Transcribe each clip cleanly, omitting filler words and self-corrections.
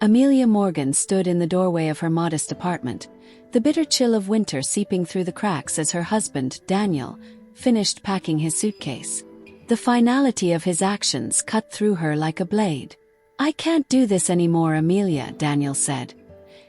Amelia Morgan stood in the doorway of her modest apartment, the bitter chill of winter seeping through the cracks as her husband, Daniel, finished packing his suitcase. The finality of his actions cut through her like a blade. "I can't do this anymore, Amelia," Daniel said,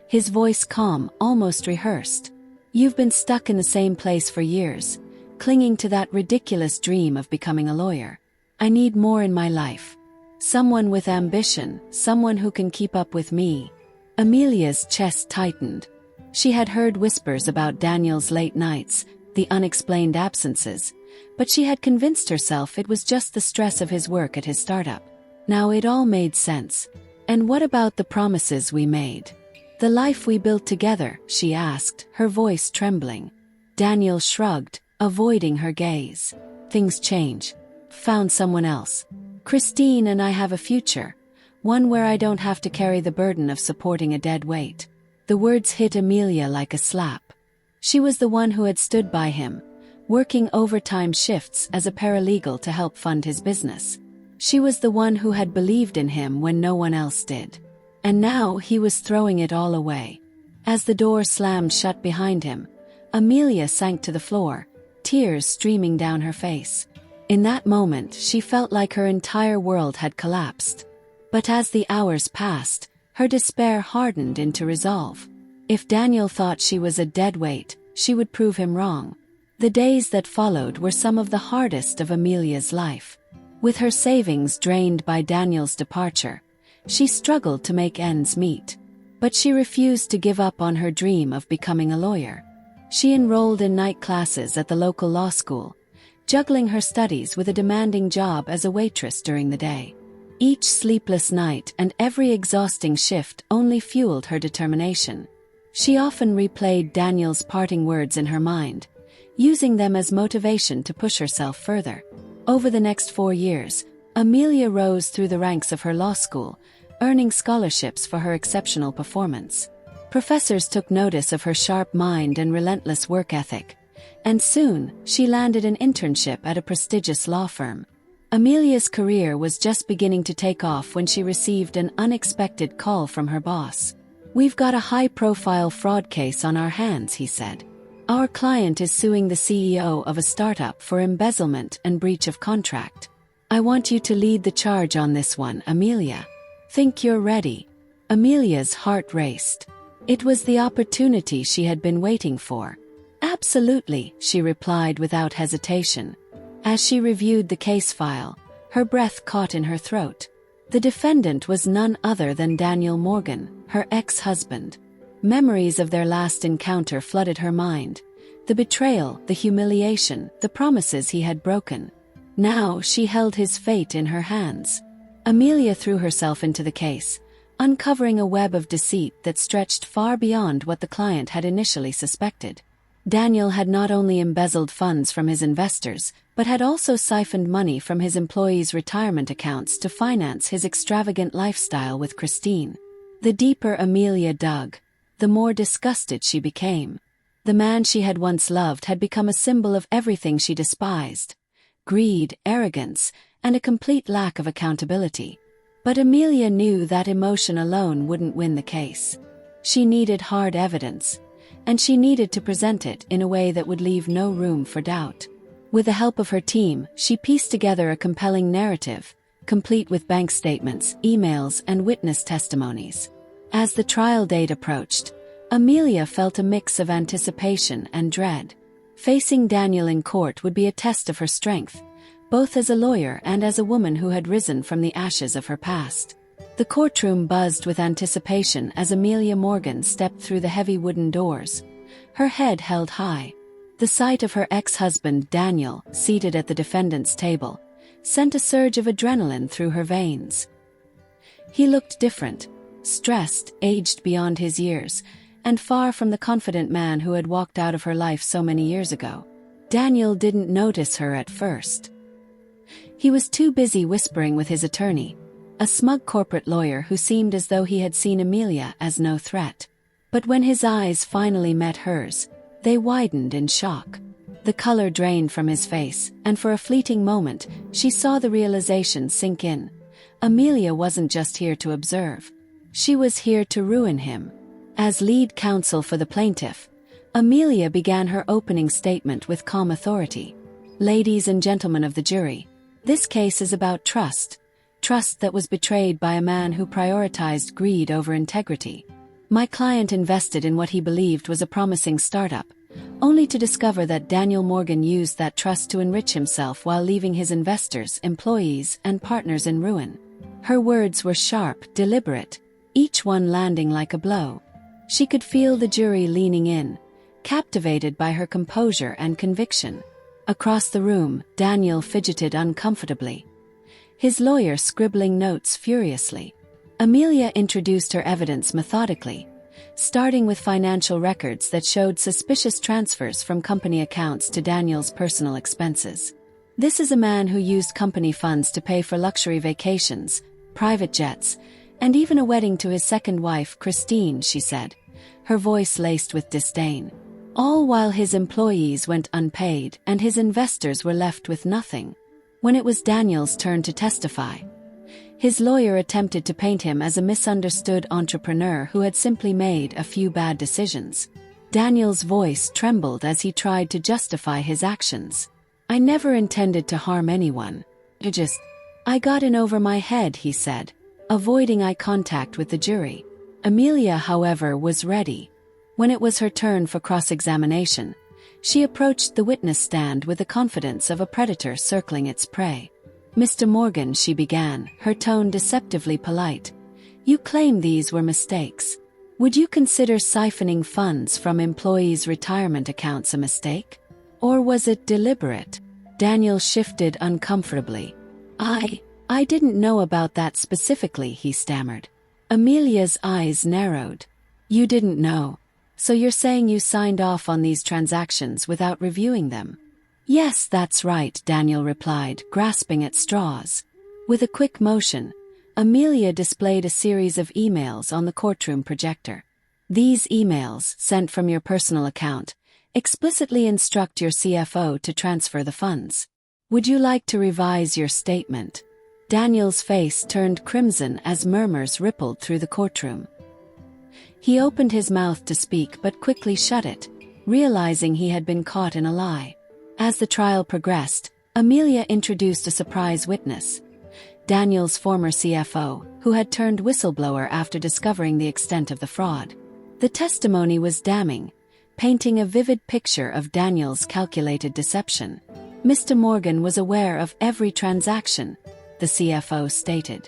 his voice calm, almost rehearsed. "You've been stuck in the same place for years, clinging to that ridiculous dream of becoming a lawyer. I need more in my life. Someone with ambition, someone who can keep up with me." Amelia's chest tightened. She had heard whispers about Daniel's late nights, the unexplained absences, but she had convinced herself it was just the stress of his work at his startup. Now it all made sense. "And what about the promises we made? The life we built together?" she asked, her voice trembling. Daniel shrugged, avoiding her gaze. "Things change. Found someone else. Christine and I have a future, one where I don't have to carry the burden of supporting a dead weight." The words hit Amelia like a slap. She was the one who had stood by him, working overtime shifts as a paralegal to help fund his business. She was the one who had believed in him when no one else did. And now he was throwing it all away. As the door slammed shut behind him, Amelia sank to the floor, tears streaming down her face. In that moment, she felt like her entire world had collapsed. But as the hours passed, her despair hardened into resolve. If Daniel thought she was a dead weight, she would prove him wrong. The days that followed were some of the hardest of Amelia's life. With her savings drained by Daniel's departure, she struggled to make ends meet. But she refused to give up on her dream of becoming a lawyer. She enrolled in night classes at the local law school, juggling her studies with a demanding job as a waitress during the day. Each sleepless night and every exhausting shift only fueled her determination. She often replayed Daniel's parting words in her mind, using them as motivation to push herself further. Over the next 4 years, Amelia rose through the ranks of her law school, earning scholarships for her exceptional performance. Professors took notice of her sharp mind and relentless work ethic, and soon she landed an internship at a prestigious law firm. Amelia's career was just beginning to take off when she received an unexpected call from her boss. "We've got a high-profile fraud case on our hands," he said. "Our client is suing the CEO of a startup for embezzlement and breach of contract. I want you to lead the charge on this one, Amelia. Think you're ready?" Amelia's heart raced. It was the opportunity she had been waiting for. "Absolutely," she replied without hesitation. As she reviewed the case file, her breath caught in her throat. The defendant was none other than Daniel Morgan, her ex-husband. Memories of their last encounter flooded her mind. The betrayal, the humiliation, the promises he had broken. Now she held his fate in her hands. Amelia threw herself into the case, uncovering a web of deceit that stretched far beyond what the client had initially suspected. Daniel had not only embezzled funds from his investors, but had also siphoned money from his employees' retirement accounts to finance his extravagant lifestyle with Christine. The deeper Amelia dug, the more disgusted she became. The man she had once loved had become a symbol of everything she despised: greed, arrogance, and a complete lack of accountability. But Amelia knew that emotion alone wouldn't win the case. She needed hard evidence, and she needed to present it in a way that would leave no room for doubt. With the help of her team, she pieced together a compelling narrative, complete with bank statements, emails, and witness testimonies. As the trial date approached, Amelia felt a mix of anticipation and dread. Facing Daniel in court would be a test of her strength, both as a lawyer and as a woman who had risen from the ashes of her past. The courtroom buzzed with anticipation as Amelia Morgan stepped through the heavy wooden doors, her head held high. The sight of her ex-husband Daniel, seated at the defendant's table, sent a surge of adrenaline through her veins. He looked different, stressed, aged beyond his years, and far from the confident man who had walked out of her life so many years ago. Daniel didn't notice her at first. He was too busy whispering with his attorney, a smug corporate lawyer who seemed as though he had seen Amelia as no threat. But when his eyes finally met hers, they widened in shock. The color drained from his face, and for a fleeting moment, she saw the realization sink in. Amelia wasn't just here to observe. She was here to ruin him. As lead counsel for the plaintiff, Amelia began her opening statement with calm authority. Ladies and gentlemen of the jury, this case is about trust. Trust that was betrayed by a man who prioritized greed over integrity. My client invested in what he believed was a promising startup, only to discover that Daniel Morgan used that trust to enrich himself while leaving his investors, employees, and partners in ruin. Her words were sharp, deliberate, each one landing like a blow. She could feel the jury leaning in, captivated by her composure and conviction. Across the room, Daniel fidgeted uncomfortably, his lawyer scribbling notes furiously. Amelia introduced her evidence methodically, starting with financial records that showed suspicious transfers from company accounts to Daniel's personal expenses. This is a man who used company funds to pay for luxury vacations, private jets, and even a wedding to his second wife, Christine, she said, her voice laced with disdain. All while his employees went unpaid and his investors were left with nothing. When it was Daniel's turn to testify, his lawyer attempted to paint him as a misunderstood entrepreneur who had simply made a few bad decisions. Daniel's voice trembled as he tried to justify his actions. I never intended to harm anyone. I got in over my head, he said, avoiding eye contact with the jury. Amelia, however, was ready. When it was her turn for cross-examination, she approached the witness stand with the confidence of a predator circling its prey. Mr. Morgan, she began, her tone deceptively polite. You claim these were mistakes. Would you consider siphoning funds from employees' retirement accounts a mistake? Or was it deliberate? Daniel shifted uncomfortably. I didn't know about that specifically, he stammered. Amelia's eyes narrowed. You didn't know. So you're saying you signed off on these transactions without reviewing them? Yes, that's right, Daniel replied, grasping at straws. With a quick motion, Amelia displayed a series of emails on the courtroom projector. These emails, sent from your personal account, explicitly instruct your CFO to transfer the funds. Would you like to revise your statement? Daniel's face turned crimson as murmurs rippled through the courtroom. He opened his mouth to speak but quickly shut it, realizing he had been caught in a lie. As the trial progressed, Amelia introduced a surprise witness, Daniel's former CFO, who had turned whistleblower after discovering the extent of the fraud. The testimony was damning, painting a vivid picture of Daniel's calculated deception. Mr. Morgan was aware of every transaction, the CFO stated.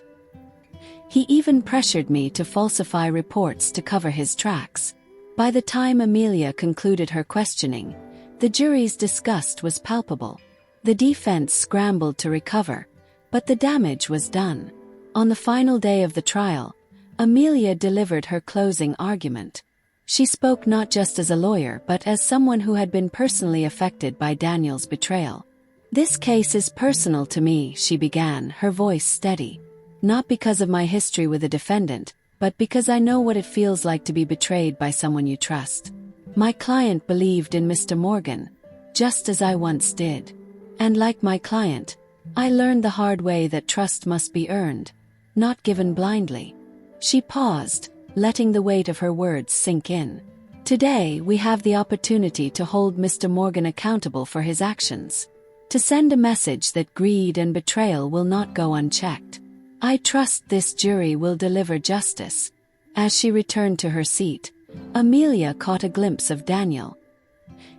He even pressured me to falsify reports to cover his tracks. By the time Amelia concluded her questioning, the jury's disgust was palpable. The defense scrambled to recover, but the damage was done. On the final day of the trial, Amelia delivered her closing argument. She spoke not just as a lawyer but as someone who had been personally affected by Daniel's betrayal. This case is personal to me, she began, her voice steady. Not because of my history with the defendant, but because I know what it feels like to be betrayed by someone you trust. My client believed in Mr. Morgan, just as I once did. And like my client, I learned the hard way that trust must be earned, not given blindly. She paused, letting the weight of her words sink in. Today we have the opportunity to hold Mr. Morgan accountable for his actions. To send a message that greed and betrayal will not go unchecked. I trust this jury will deliver justice. As she returned to her seat, Amelia caught a glimpse of Daniel.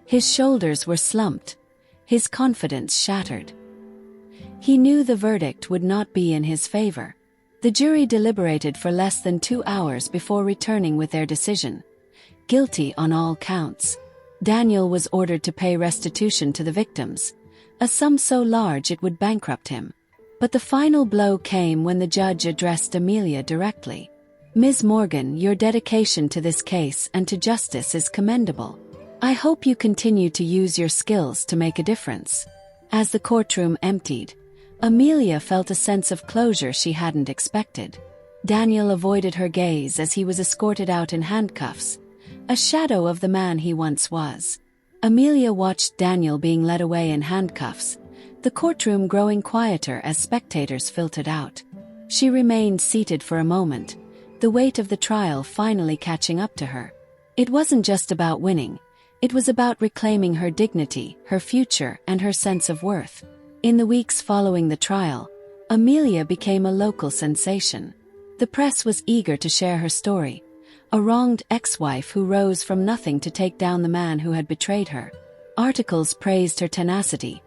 His shoulders were slumped, his confidence shattered. He knew the verdict would not be in his favor. The jury deliberated for less than 2 hours before returning with their decision. Guilty on all counts. Daniel was ordered to pay restitution to the victims, a sum so large it would bankrupt him. But the final blow came when the judge addressed Amelia directly. Ms. Morgan, your dedication to this case and to justice is commendable. I hope you continue to use your skills to make a difference. As the courtroom emptied, Amelia felt a sense of closure she hadn't expected. Daniel avoided her gaze as he was escorted out in handcuffs, a shadow of the man he once was. Amelia watched Daniel being led away in handcuffs, the courtroom growing quieter as spectators filtered out. She remained seated for a moment, the weight of the trial finally catching up to her. It wasn't just about winning. It was about reclaiming her dignity, her future, and her sense of worth. In the weeks following the trial, Amelia became a local sensation. The press was eager to share her story, a wronged ex-wife who rose from nothing to take down the man who had betrayed her. Articles praised her tenacity,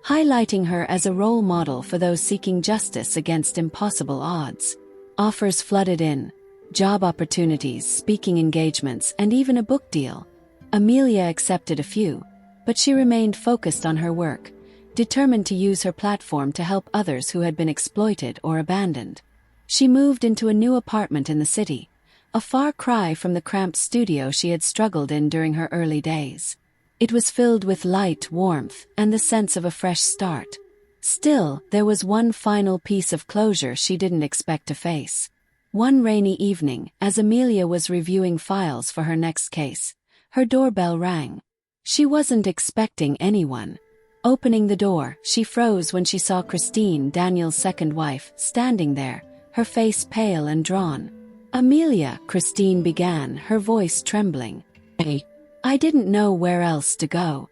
highlighting her as a role model for those seeking justice against impossible odds. Offers flooded in: job opportunities, speaking engagements, and even a book deal. Amelia accepted a few, but she remained focused on her work, determined to use her platform to help others who had been exploited or abandoned. She moved into a new apartment in the city, a far cry from the cramped studio she had struggled in during her early days. It was filled with light, warmth, and the sense of a fresh start. Still, there was one final piece of closure she didn't expect to face. One rainy evening, as Amelia was reviewing files for her next case, her doorbell rang. She wasn't expecting anyone. Opening the door, she froze when she saw Christine, Daniel's second wife, standing there, her face pale and drawn. "Amelia," Christine began, her voice trembling. "Hey." I didn't know where else to go.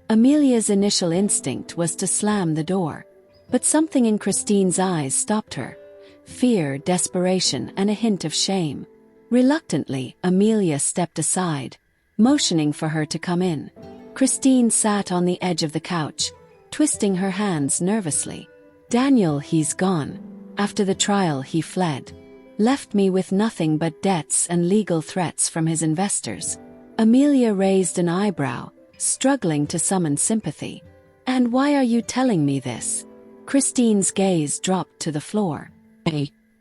Amelia's initial instinct was to slam the door. But something in Christine's eyes stopped her. Fear, desperation, and a hint of shame. Reluctantly, Amelia stepped aside, motioning for her to come in. Christine sat on the edge of the couch, twisting her hands nervously. "Daniel, he's gone. After the trial he fled. Left me with nothing but debts and legal threats from his investors." Amelia raised an eyebrow, struggling to summon sympathy. "And why are you telling me this?" Christine's gaze dropped to the floor.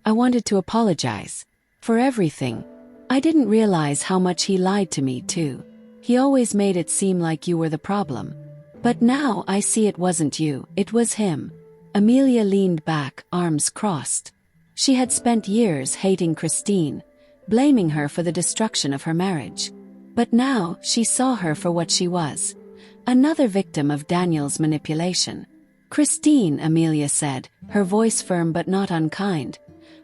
I wanted to apologize. For everything. I didn't realize how much he lied to me too. He always made it seem like you were the problem. But now I see it wasn't you, it was him." Amelia leaned back, arms crossed. She had spent years hating Christine, blaming her for the destruction of her marriage. But now she saw her for what she was, another victim of Daniel's manipulation. "Christine," Amelia said, her voice firm but not unkind,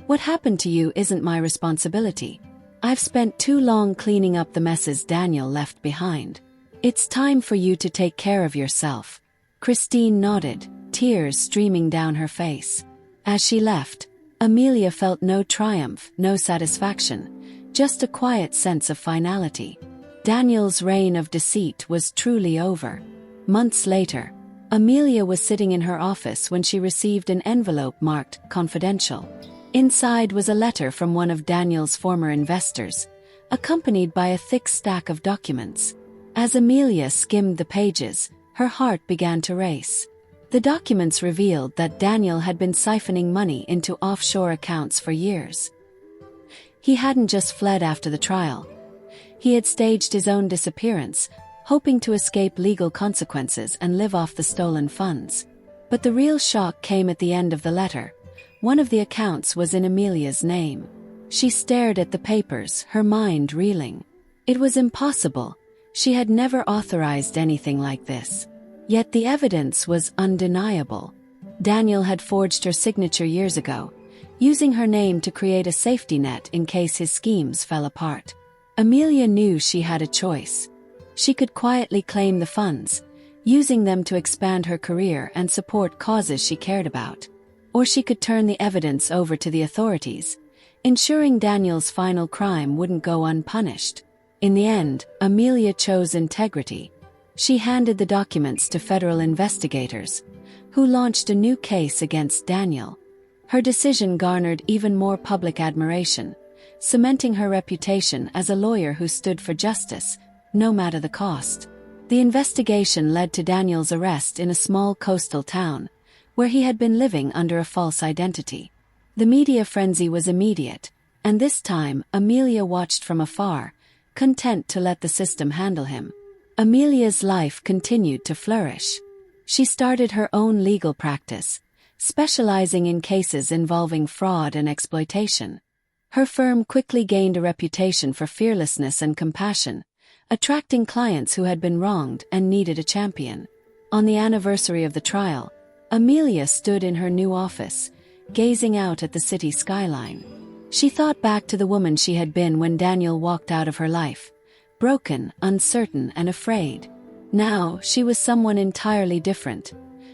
"what happened to you isn't my responsibility. I've spent too long cleaning up the messes Daniel left behind. It's time for you to take care of yourself." Christine nodded, tears streaming down her face. As she left, Amelia felt no triumph, no satisfaction, just a quiet sense of finality. Daniel's reign of deceit was truly over. Months later, Amelia was sitting in her office when she received an envelope marked "Confidential." Inside was a letter from one of Daniel's former investors, accompanied by a thick stack of documents. As Amelia skimmed the pages, her heart began to race. The documents revealed that Daniel had been siphoning money into offshore accounts for years. He hadn't just fled after the trial. He had staged his own disappearance, hoping to escape legal consequences and live off the stolen funds. But the real shock came at the end of the letter. One of the accounts was in Amelia's name. She stared at the papers, her mind reeling. It was impossible. She had never authorized anything like this. Yet the evidence was undeniable. Daniel had forged her signature years ago, using her name to create a safety net in case his schemes fell apart. Amelia knew she had a choice. She could quietly claim the funds, using them to expand her career and support causes she cared about. Or she could turn the evidence over to the authorities, ensuring Daniel's final crime wouldn't go unpunished. In the end, Amelia chose integrity. She handed the documents to federal investigators, who launched a new case against Daniel. Her decision garnered even more public admiration, cementing her reputation as a lawyer who stood for justice, no matter the cost. The investigation led to Daniel's arrest in a small coastal town, where he had been living under a false identity. The media frenzy was immediate, and this time Amelia watched from afar, content to let the system handle him. Amelia's life continued to flourish. She started her own legal practice, specializing in cases involving fraud and exploitation. Her firm quickly gained a reputation for fearlessness and compassion, attracting clients who had been wronged and needed a champion. On the anniversary of the trial, Amelia stood in her new office, gazing out at the city skyline. She thought back to the woman she had been when Daniel walked out of her life. Broken, uncertain, and afraid. Now, she was someone entirely different.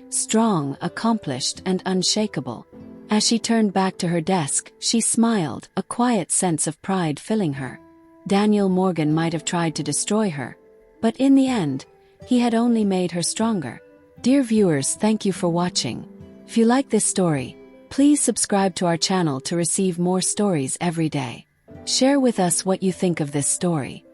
Strong, accomplished, and unshakable. As she turned back to her desk, she smiled, a quiet sense of pride filling her. Daniel Morgan might have tried to destroy her. But in the end, he had only made her stronger. Dear viewers, thank you for watching. If you like this story, please subscribe to our channel to receive more stories every day. Share with us what you think of this story.